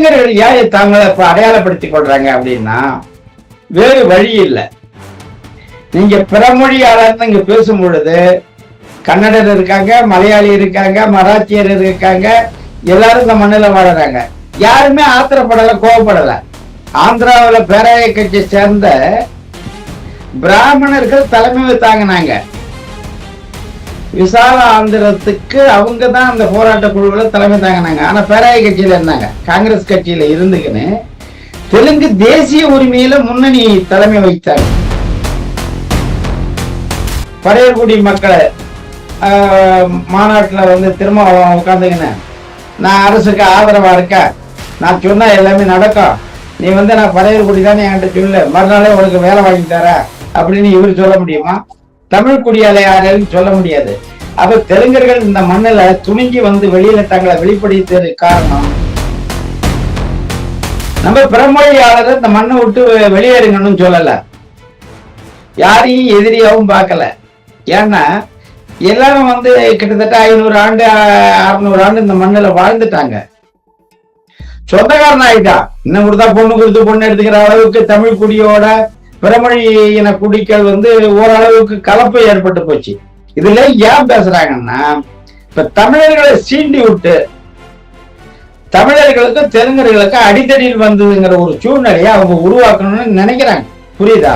தெலுங்கர்கள் ஏன் தாங்களை இப்ப அடையாளப்படுத்திக் கொள்றாங்க அப்படின்னா வேறு வழி இல்லை. நீங்க பிறமொழியாளர் இங்க பேசும் பொழுது கன்னடர் இருக்காங்க, மலையாளி இருக்காங்க, மராத்தியர் இருக்காங்க, எல்லாரும் இந்த மண்ணில் வாழறாங்க. யாருமே ஆத்திரப்படல, கோவப்படல. ஆந்திராவில் பேராய கட்சியை சேர்ந்த பிராமணர்கள் தலைமை தாங்கினாங்க. விசால ஆந்திரத்துக்கு அவங்க தான் அந்த போராட்ட குழுவில் தலைமை தாங்கினாங்க. ஆனா பேராய கட்சியில இருந்தாங்க, காங்கிரஸ் கட்சியில இருந்துக்குன்னு தெலுங்கு தேசிய உரிமையில முன்னணி தலைமை வைத்தாங்க. பழையகுடி மக்களை மாநாட்டில் திரும்ப உட்காந்துக்கின்னு நான் அரசுக்கு ஆதரவா இருக்கேன், நான் சொன்னா எல்லாமே நடக்கும், நீ நான் பழையகுடி தானே என்கிட்ட சொல்லு, மறுநாளே உனக்கு வேலை வாங்கி தர அப்படின்னு இவர் சொல்ல முடியுமா? தமிழ் குடியாளையாளர்கள் சொல்ல முடியாது. அப்ப தெலுங்கர்கள் இந்த மண்ணில் துணிஞ்சி வெளியில தங்களை வெளிப்படுத்தியது காரணம் நம்ம பிறமொழியாளர் இந்த மண்ணை விட்டு வெளியேறுங்கன்னு சொல்லல, யாரையும் எதிரியாவும் பார்க்கல. ஏன்னா எல்லாரும் கிட்டத்தட்ட 500 ஆண்டு 600 ஆண்டு இந்த மண்ணில் வாழ்ந்துட்டாங்க, சொந்தக்காரன் ஆயிட்டா. இன்னும் கொடுத்தா பொண்ணு எடுத்துக்கிற அளவுக்கு தமிழ் குடியோட பிறமொழி இன குடிகள் ஓரளவுக்கு கலப்பு ஏற்பட்டு போச்சு. இதுல ஏன் பேசுறாங்கன்னா, இப்ப தமிழர்களை சீண்டி விட்டு தமிழர்களுக்கும் தெலுங்கர்களுக்கும் அடித்தடியில் வந்ததுங்கிற ஒரு சூழ்நிலையை அவங்க உருவாக்கணும்னு நினைக்கிறாங்க. புரியுதா?